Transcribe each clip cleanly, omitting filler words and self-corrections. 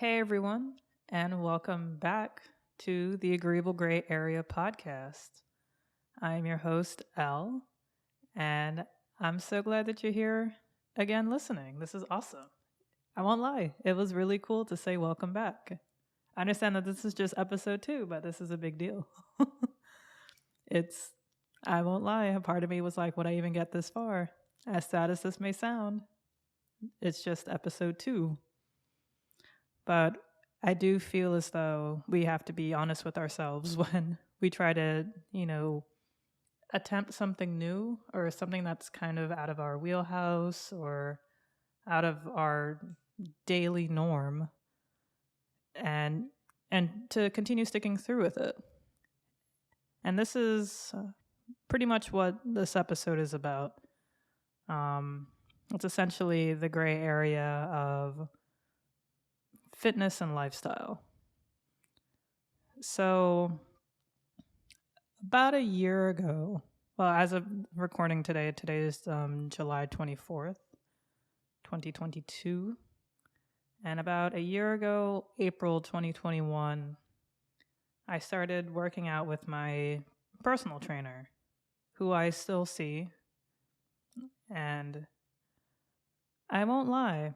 Hey everyone, and welcome back to the Agreeable Gray Area podcast. I'm your host, Elle, and I'm so glad that you're here again listening. This is awesome. I won't lie, it was really cool to say welcome back. I understand that this is just episode 2, but this is a big deal. it's, I won't lie, a part of me was like, would I even get this far? As sad as this may sound, it's just episode 2. But I do feel as though we have to be honest with ourselves when we try to, attempt something new or something that's kind of out of our wheelhouse or out of our daily norm and to continue sticking through with it. And this is pretty much what this episode is about. It's essentially the gray area of fitness and lifestyle. So, about a year ago, well, as of recording today is July 24th, 2022. And about a year ago, April 2021, I started working out with my personal trainer, who I still see. And I won't lie,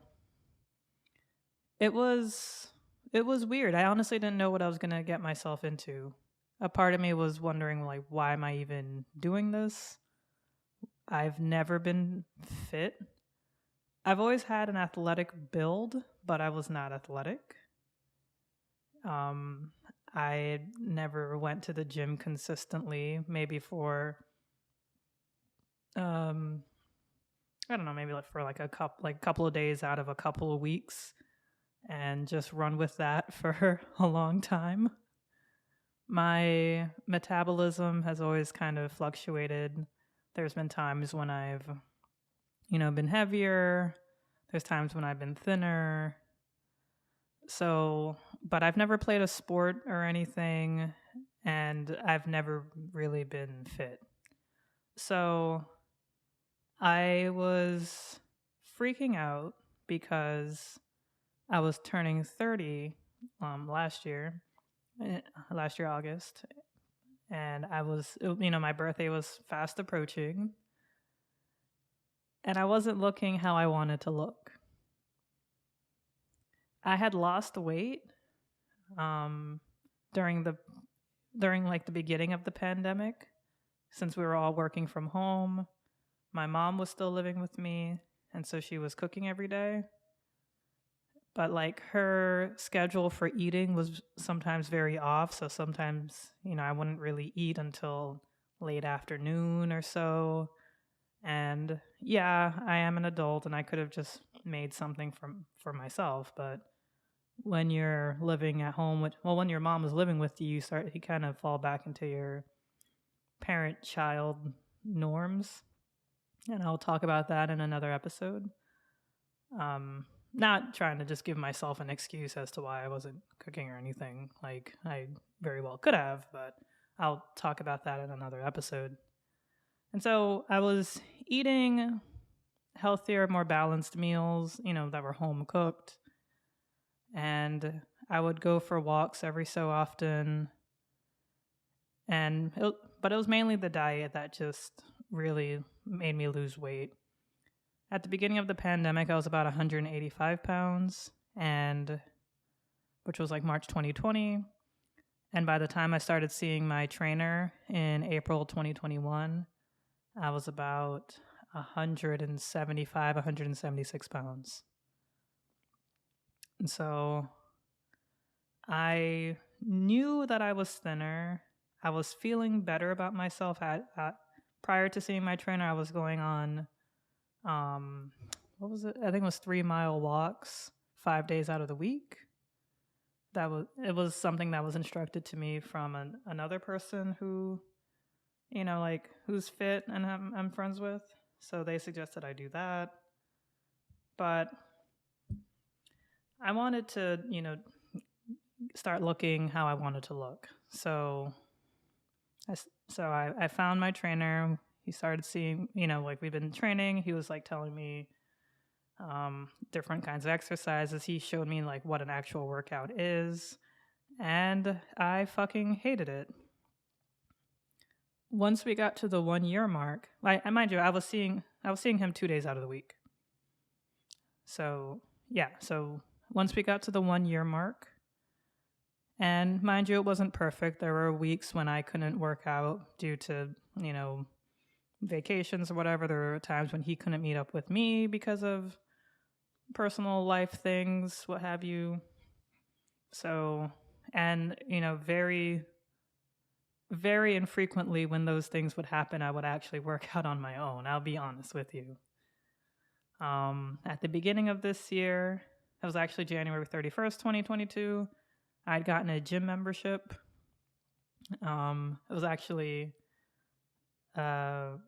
it was weird. I honestly didn't know what I was going to get myself into. A part of me was wondering, like, why am I even doing this? I've never been fit. I've always had an athletic build, but I was not athletic. I never went to the gym consistently, maybe for I don't know, maybe like for like a couple of days out of a couple of weeks and just run with that for a long time. My metabolism has always kind of fluctuated. There's been times when I've, been heavier. There's times when I've been thinner. So, but I've never played a sport or anything, and I've never really been fit. So, I was freaking out because I was turning 30 last year August, and I was, my birthday was fast approaching, and I wasn't looking how I wanted to look. I had lost weight during like the beginning of the pandemic, since we were all working from home. My mom was still living with me, and so she was cooking every day. But like her schedule for eating was sometimes very off. So sometimes, I wouldn't really eat until late afternoon or so. And yeah, I am an adult and I could have just made something for myself. But when you're living at home when your mom is living with you, you kind of fall back into your parent-child norms. And I'll talk about that in another episode. Not trying to just give myself an excuse as to why I wasn't cooking or anything. Like, I very well could have, but I'll talk about that in another episode. And so I was eating healthier, more balanced meals, that were home cooked. And I would go for walks every so often. But it was mainly the diet that just really made me lose weight. At the beginning of the pandemic, I was about 185 pounds, which was like March 2020. And by the time I started seeing my trainer in April 2021, I was about 175, 176 pounds. And so I knew that I was thinner. I was feeling better about myself. Prior to seeing my trainer, I was going on what was it? I think it was 3-mile walks 5 days out of the week. It was something that was instructed to me from another person who, who's fit and I'm friends with. So they suggested I do that. But I wanted to, start looking how I wanted to look. So I found my trainer. He started seeing, like we've been training. He was like telling me different kinds of exercises. He showed me like what an actual workout is, and I fucking hated it. Once we got to the 1 year mark, I mind you, I was seeing him 2 days out of the week. So yeah, so once we got to the 1 year mark, and mind you, it wasn't perfect. There were weeks when I couldn't work out due to, vacations or whatever. There were times when he couldn't meet up with me because of personal life things, what have you. So, and, very, very infrequently when those things would happen, I would actually work out on my own. I'll be honest with you. At the beginning of this year, it was actually January 31st, 2022. I'd gotten a gym membership. It was actually, it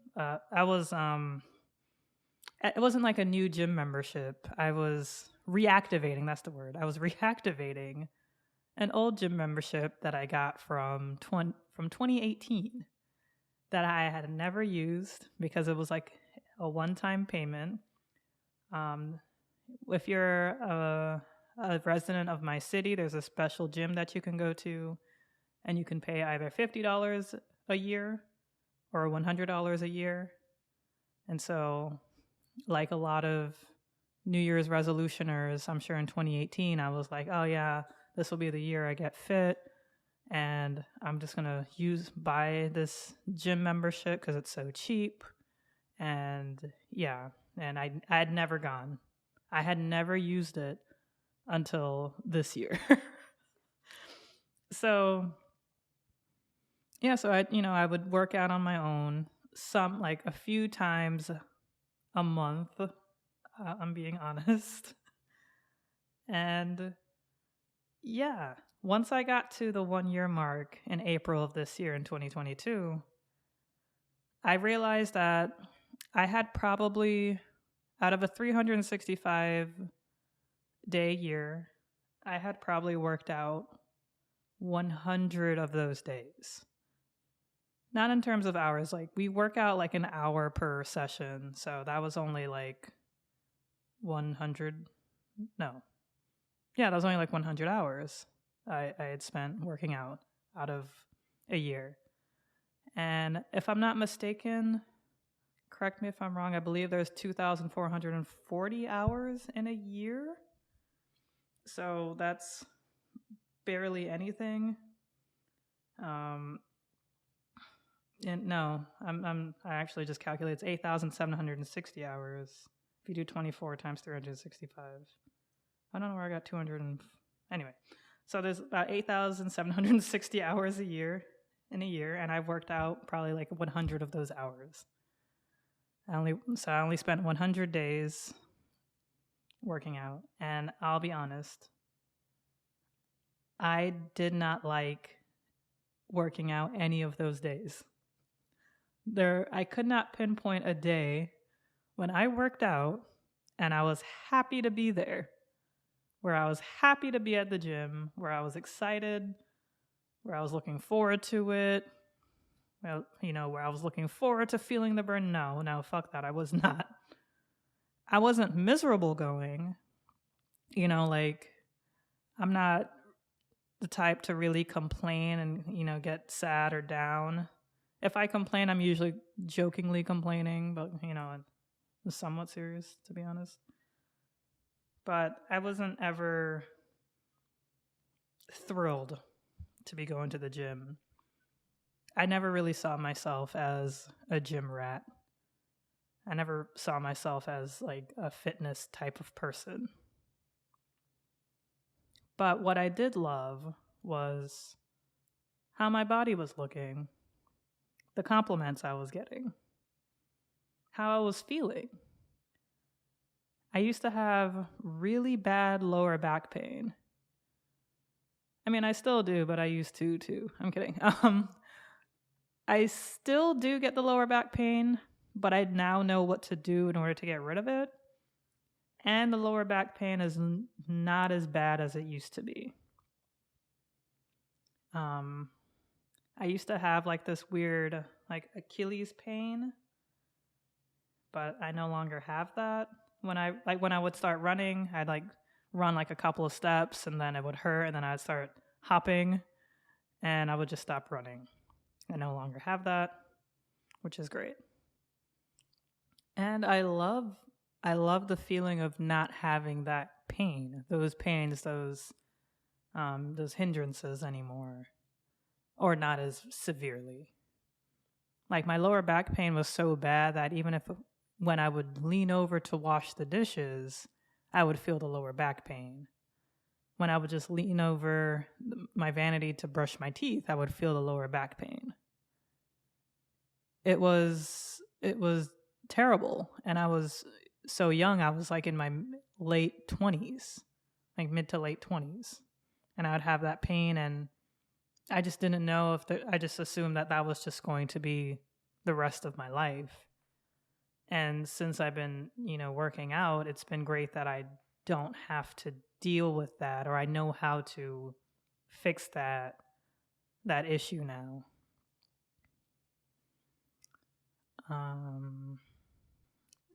wasn't like a new gym membership. I was reactivating, that's the word. I was reactivating an old gym membership that I got from 2018 that I had never used because it was like a one-time payment. If you're a resident of my city, there's a special gym that you can go to, and you can pay either $50 a year or $100 a year. And so, like a lot of New Year's resolutioners, I'm sure in 2018, I was like, oh yeah, this will be the year I get fit, and I'm just going to buy this gym membership because it's so cheap. And yeah, and I had never gone. I had never used it until this year. So yeah, so I would work out on my own, like a few times a month. I'm being honest. And yeah, once I got to the 1 year mark in April of this year in 2022, I realized that I had probably, out of a 365-day year, I had probably worked out 100 of those days. Not in terms of hours, like we work out like an hour per session, so that was only like 100, no. Yeah, that was only like 100 hours I had spent working out of a year. And if I'm not mistaken, correct me if I'm wrong, I believe there's 2,440 hours in a year. So that's barely anything. And no, I actually just calculated it's 8,760 hours. If you do 24 times 365. I don't know where I got 200 anyway. So there's about 8,760 hours in a year, and I've worked out probably like 100 of those hours. I only spent 100 days working out, and I'll be honest, I did not like working out any of those days. I could not pinpoint a day when I worked out and I was happy to be there, where I was happy to be at the gym, where I was excited, where I was looking forward to it, where I was looking forward to feeling the burn. No, fuck that. I was not. I wasn't miserable going. Like, I'm not the type to really complain and, get sad or down. If I complain, I'm usually jokingly complaining, but, it's somewhat serious, to be honest. But I wasn't ever thrilled to be going to the gym. I never really saw myself as a gym rat. I never saw myself as like a fitness type of person. But what I did love was how my body was looking, the compliments I was getting, how I was feeling. I used to have really bad lower back pain. I mean, I still do, but I used to too. I'm kidding. I still do get the lower back pain, but I now know what to do in order to get rid of it. And the lower back pain is not as bad as it used to be. I used to have like this weird like Achilles pain, but I no longer have that. when I would start running, I'd like run like a couple of steps and then it would hurt and then I'd start hopping and I would just stop running. I no longer have that, which is great. And I love the feeling of not having that pain, those pains, those hindrances anymore, or not as severely. Like my lower back pain was so bad that even when I would lean over to wash the dishes, I would feel the lower back pain. When I would just lean over my vanity to brush my teeth, I would feel the lower back pain. It was terrible. And I was so young, I was like in my late 20s, like mid to late 20s. And I would have that pain and I just didn't know I just assumed that was just going to be the rest of my life. And since I've been, working out, it's been great that I don't have to deal with that, or I know how to fix that issue now.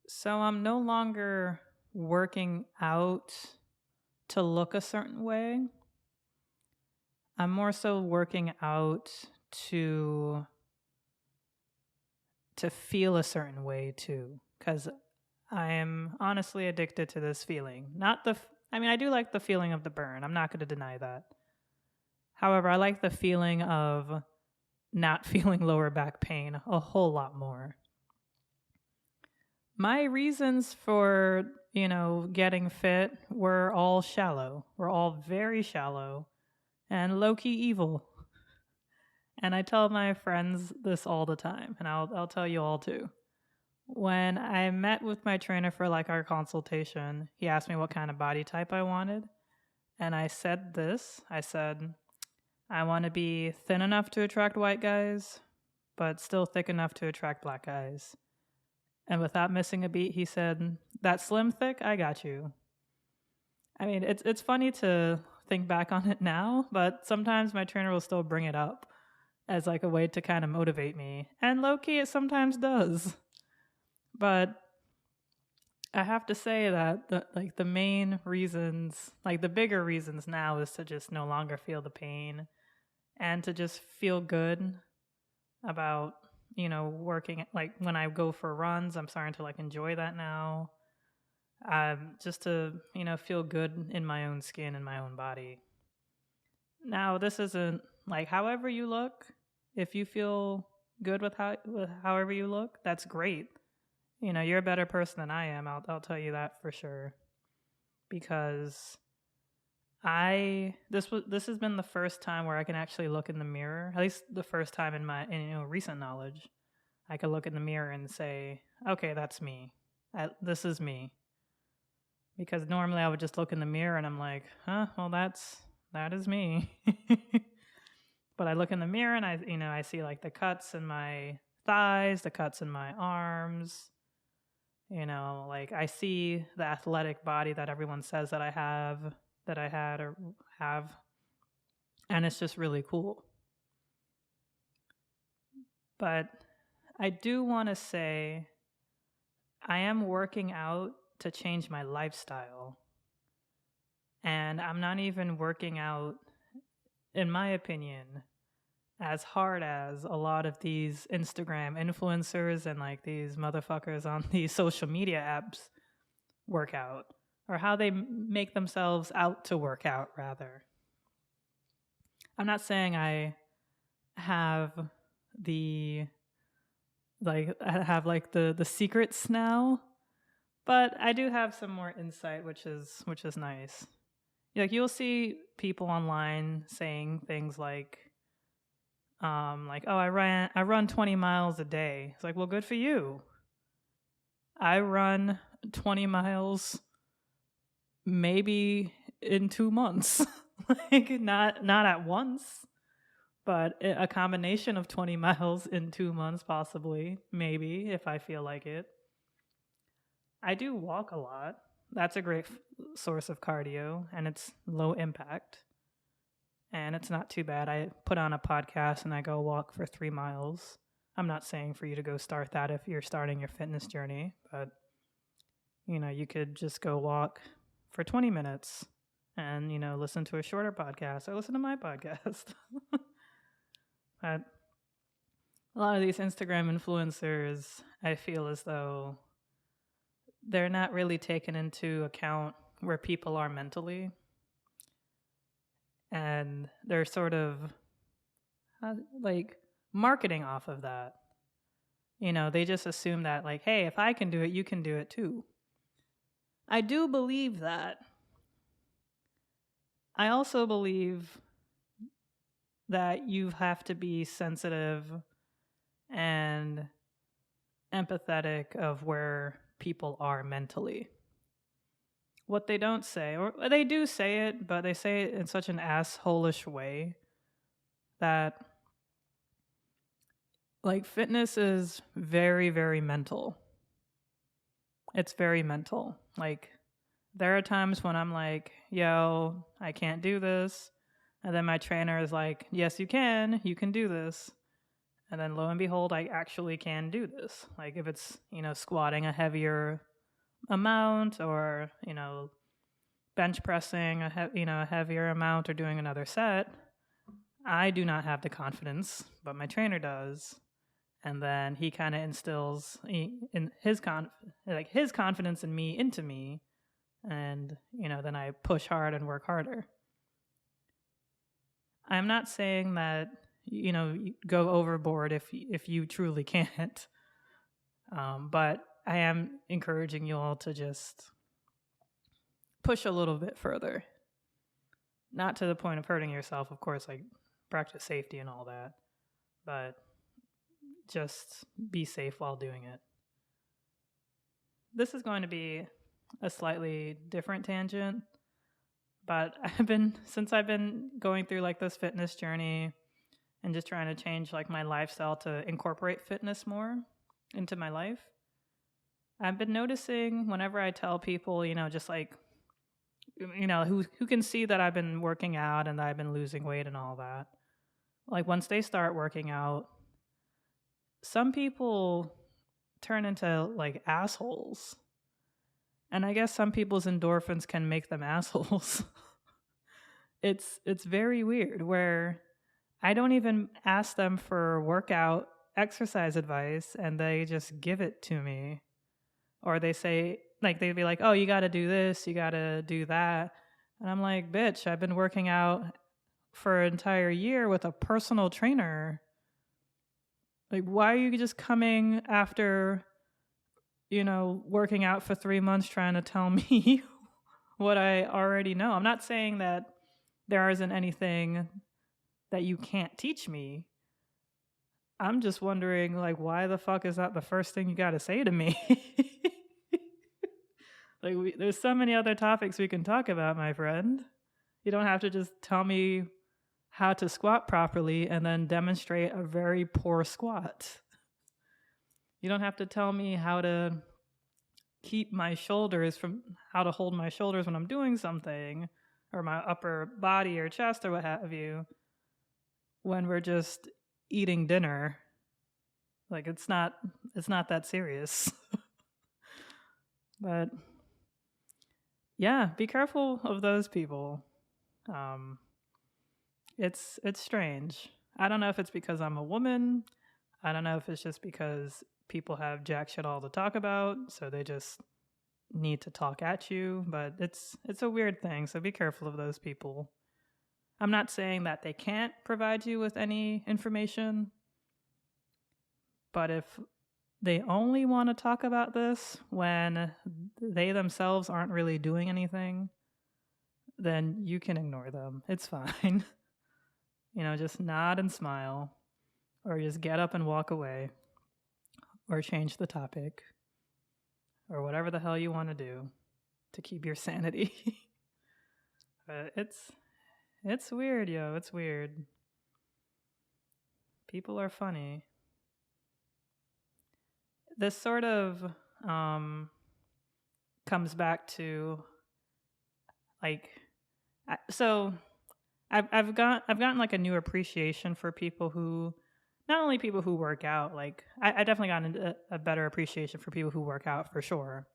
So I'm no longer working out to look a certain way. I'm more so working out to feel a certain way too, because I am honestly addicted to this feeling. I do like the feeling of the burn. I'm not going to deny that. However, I like the feeling of not feeling lower back pain a whole lot more. My reasons for, getting fit were all shallow. We're all very shallow and low-key evil. And I tell my friends this all the time, and I'll tell you all too. When I met with my trainer for like our consultation, he asked me what kind of body type I wanted. And I said this. I said, I want to be thin enough to attract white guys, but still thick enough to attract black guys. And without missing a beat, he said, that slim thick, I got you. I mean, it's funny to think back on it now, but sometimes my trainer will still bring it up as like a way to kind of motivate me. And low-key, it sometimes does. But I have to say that the main reasons, like the bigger reasons now, is to just no longer feel the pain and to just feel good about, working. Like when I go for runs, I'm starting to like enjoy that now. Just to, feel good in my own skin and my own body. Now, this isn't like however you look. If you feel good with however you look, that's great. You're a better person than I am. I'll tell you that for sure. Because this has been the first time where I can actually look in the mirror. At least the first time in my recent knowledge, I could look in the mirror and say, "Okay, that's me. This is me." Because normally I would just look in the mirror and I'm like, "Huh, well that is me." But I look in the mirror and I see like the cuts in my thighs, the cuts in my arms. Like I see the athletic body that everyone says that I have, that I had or have. And it's just really cool. But I do want to say I am working out to change my lifestyle. And I'm not even working out, in my opinion, as hard as a lot of these Instagram influencers and like these motherfuckers on these social media apps work out, or how they make themselves out to work out, rather. I'm not saying I have the secrets now, but I do have some more insight, which is nice. Like you'll see people online saying things like, oh, I run 20 miles a day. It's like, well, good for you. I run 20 miles maybe in 2 months. Like not at once, but a combination of 20 miles in 2 months, possibly, maybe, if I feel like it. I do walk a lot. That's a great source of cardio, and it's low impact. And it's not too bad. I put on a podcast and I go walk for 3 miles. I'm not saying for you to go start that if you're starting your fitness journey, but You could just go walk for 20 minutes and, listen to a shorter podcast or listen to my podcast. But a lot of these Instagram influencers, I feel as though they're not really taken into account where people are mentally. And they're sort of like marketing off of that. They just assume that, like, hey, if I can do it, you can do it too. I do believe that. I also believe that you have to be sensitive and empathetic of where people are mentally. What they don't say, or they do say it, but they say it in such an asshole-ish way that, like, fitness is very, very mental. It's very mental. Like, there are times when I'm like, yo, I can't do this. And then my trainer is like, yes, you can do this. And then lo and behold, I actually can do this. Like, if it's, squatting a heavier amount, or, bench pressing a heavier amount, or doing another set, I do not have the confidence, but my trainer does. And then he kind of instills his confidence in me into me, and then I push hard and work harder. I'm not saying that you go overboard if you truly can't, but I am encouraging you all to just push a little bit further. Not to the point of hurting yourself, of course, like practice safety and all that, but just be safe while doing it. This is going to be a slightly different tangent, but since I've been going through like this fitness journey and just trying to change like my lifestyle to incorporate fitness more into my life, I've been noticing whenever I tell people, just like, who can see that I've been working out and that I've been losing weight and all that, like once they start working out, some people turn into like assholes. And I guess some people's endorphins can make them assholes. It's very weird, where I don't even ask them for workout exercise advice and they just give it to me. Or they say, like, they'd be like, oh, you got to do this, you got to do that. And I'm like, bitch, I've been working out for an entire year with a personal trainer. Like, why are you just coming after, working out for 3 months trying to tell me what I already know? I'm not saying that there isn't anything that you can't teach me. I'm just wondering, like, why the fuck is that the first thing you got to say to me? Like, there's so many other topics we can talk about, my friend. You don't have to just tell me how to squat properly and then demonstrate a very poor squat. You don't have to tell me how to how to hold my shoulders when I'm doing something, or my upper body or chest or what have you, when we're just eating dinner. Like, it's not that serious. But yeah, be careful of those people. It's strange. I don't know if it's because I'm a woman. I don't know if it's just because people have jack shit all to talk about, so they just need to talk at you. But it's a weird thing, so be careful of those people. I'm not saying that they can't provide you with any information, but if they only want to talk about this when they themselves aren't really doing anything, then you can ignore them. It's fine. Just nod and smile, or just get up and walk away, or change the topic, or whatever the hell you want to do to keep your sanity. But it's weird, yo. It's weird. People are funny. This sort of comes back to, like, so I've gotten like a new appreciation for people who, not only people who work out, like I definitely gotten a better appreciation for people who work out for sure.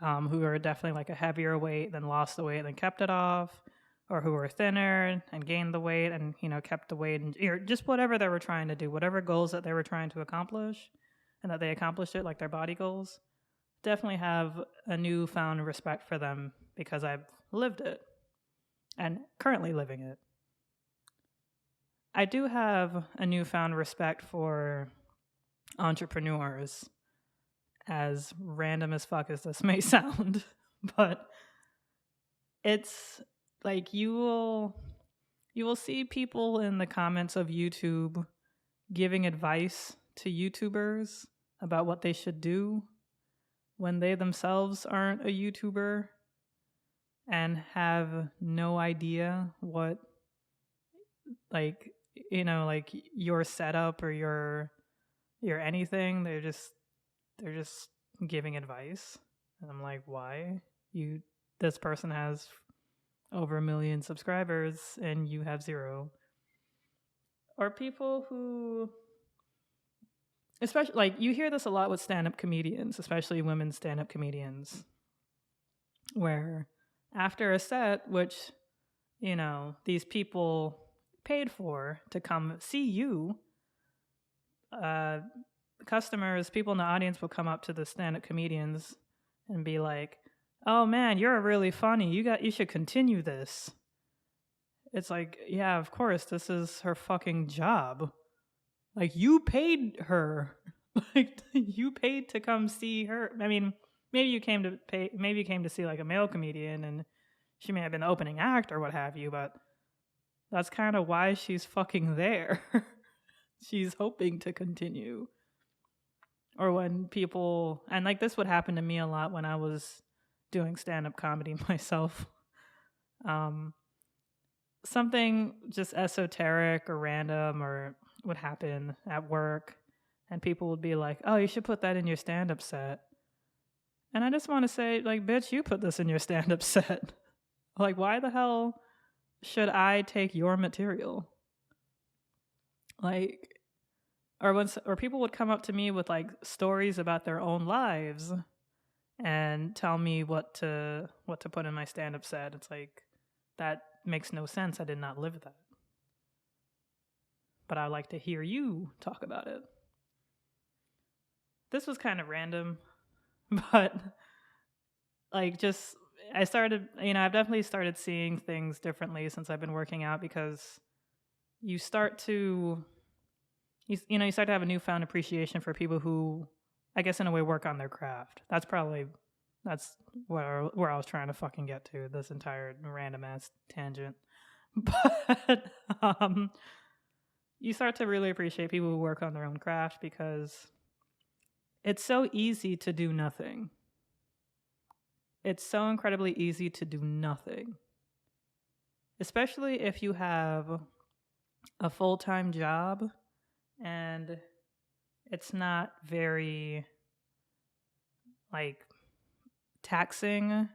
who are definitely like a heavier weight, then lost the weight, then kept it off, or who were thinner and gained the weight and, kept the weight, and just whatever they were trying to do, whatever goals that they were trying to accomplish and that they accomplished it, like their body goals. Definitely have a newfound respect for them because I've lived it and currently living it. I do have a newfound respect for entrepreneurs, as random as fuck as this may sound, but it's like you will see people in the comments of YouTube giving advice to YouTubers about what they should do when they themselves aren't a YouTuber and have no idea what, like, like your setup or your anything. They're just giving advice. And I'm like, why? This person has over 1 million subscribers and you have 0. Or people who, especially, like, you hear this a lot with stand-up comedians, especially women stand-up comedians, where after a set, which, these people paid for to come see you, customers, people in the audience will come up to the stand-up comedians and be like, "Oh man, you're really funny. You should continue this." It's like, yeah, of course, this is her fucking job. Like, you paid her. Like, you paid to come see her. I mean, maybe you came to see like a male comedian and she may have been the opening act or what have you, but that's kind of why she's fucking there. She's hoping to continue. Or when people, and like this would happen to me a lot when I was doing stand-up comedy myself. Something just esoteric or random or would happen at work, and people would be like, "Oh, you should put that in your stand-up set." And I just want to say, like, bitch, you put this in your stand-up set. Like, why the hell should I take your material? Like, or people would come up to me with like stories about their own lives and tell me what to put in my stand-up set. It's like, that makes no sense. I did not live that. But I like to hear you talk about it. This was kind of random, but like, just, I've definitely started seeing things differently since I've been working out, because you start to have a newfound appreciation for people who, I guess, in a way, work on their craft. That's where I was trying to fucking get to, this entire random ass tangent. But you start to really appreciate people who work on their own craft, because it's so easy to do nothing. It's so incredibly easy to do nothing. Especially if you have a full-time job and it's not very, like, taxing,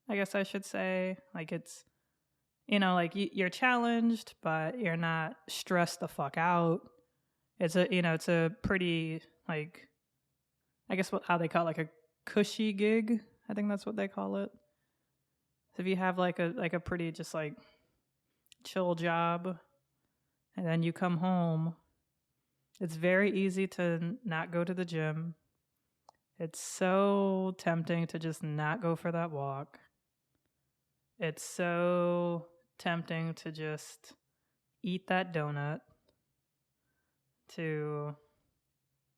I guess I should say. Like, it's, like, you're challenged, but you're not stressed the fuck out. It's a pretty, like, I guess how they call it, like a cushy gig. I think that's what they call it. So if you have like a pretty just like chill job, and then you come home, it's very easy to not go to the gym. It's so tempting to just not go for that walk. It's so tempting to just eat that donut, to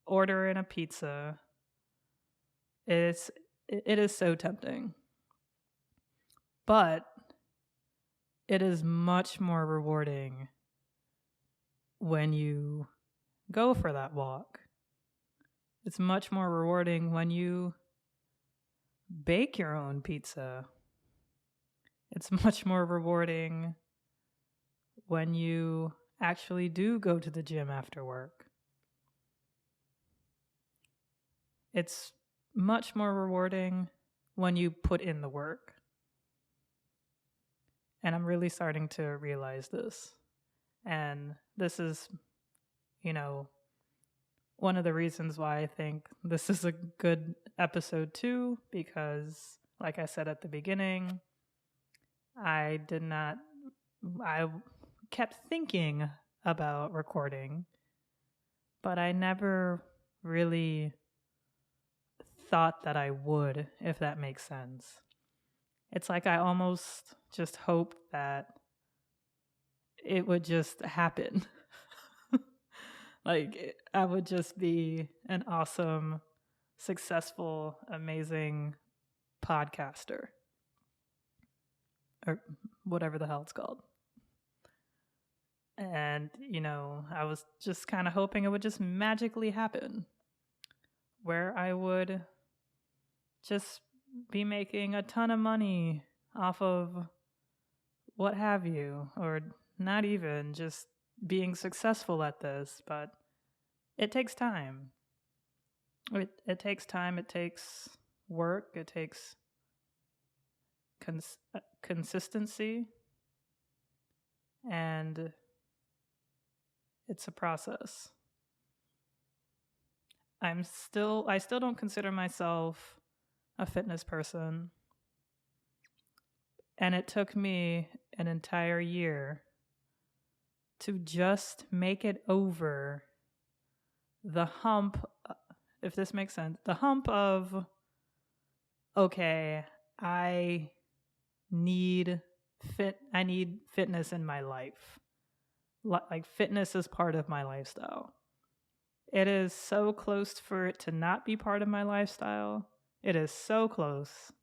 order in a pizza. It is so tempting. But it is much more rewarding when you go for that walk. It's much more rewarding when you bake your own pizza. It's much more rewarding when you actually do go to the gym after work. It's much more rewarding when you put in the work. And I'm really starting to realize this. And this is, one of the reasons why I think this is a good episode too, because like I said at the beginning, I kept thinking about recording, but I never really thought that I would, if that makes sense. It's like I almost just hoped that it would just happen. Like I would just be an awesome, successful, amazing podcaster or whatever the hell it's called. And, I was just kind of hoping it would just magically happen where I would just be making a ton of money off of what have you, or not even just being successful at this, but it takes time. It takes time, it takes work, it takes consistency, and it's a process. I still don't consider myself a fitness person, and it took me an entire year to just make it over the hump, if this makes sense, the hump of, okay, I need fitness in my life. Like fitness is part of my lifestyle. It is so close for it to not be part of my lifestyle. It is so close.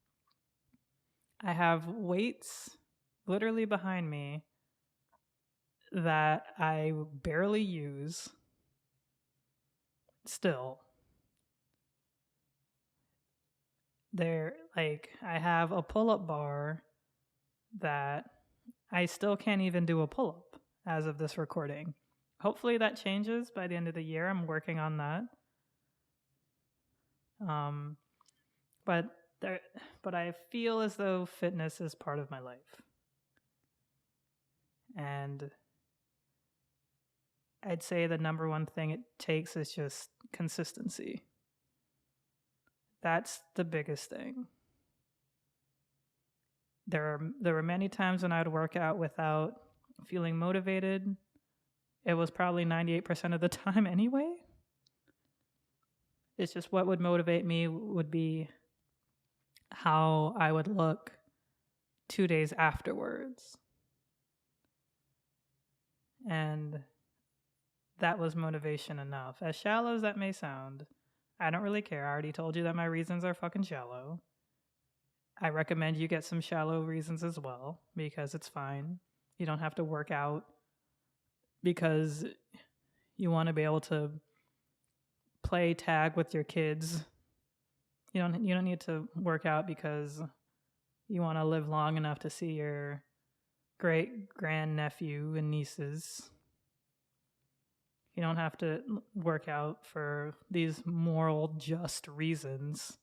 I have weights literally behind me that I barely use still. I have a pull-up bar that I still can't even do a pull-up as of this recording. Hopefully that changes by the end of the year. I'm working on that. But I feel as though fitness is part of my life. And I'd say the number one thing it takes is just consistency. That's the biggest thing. There were many times when I would work out without feeling motivated. It was probably 98% of the time anyway. It's just what would motivate me would be how I would look 2 days afterwards. And that was motivation enough. As shallow as that may sound, I don't really care. I already told you that my reasons are fucking shallow. I recommend you get some shallow reasons as well, because it's fine. You don't have to work out because you want to be able to play tag with your kids. You don't need to work out because you want to live long enough to see your great grandnephew and nieces. You don't have to work out for these moral, just reasons.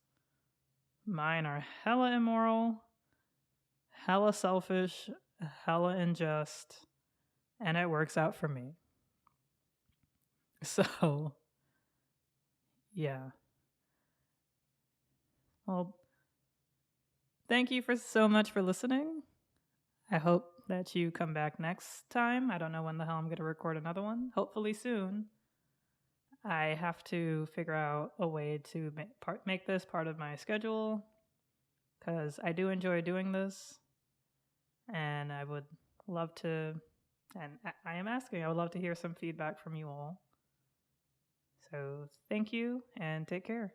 Mine are hella immoral, hella selfish, hella unjust, and it works out for me. So, yeah. Well, thank you so much for listening. I hope that you come back next time. I don't know when the hell I'm going to record another one. Hopefully soon. I have to figure out a way to make this part of my schedule, because I do enjoy doing this, and I would love to, and I would love to hear some feedback from you all. So thank you, and take care.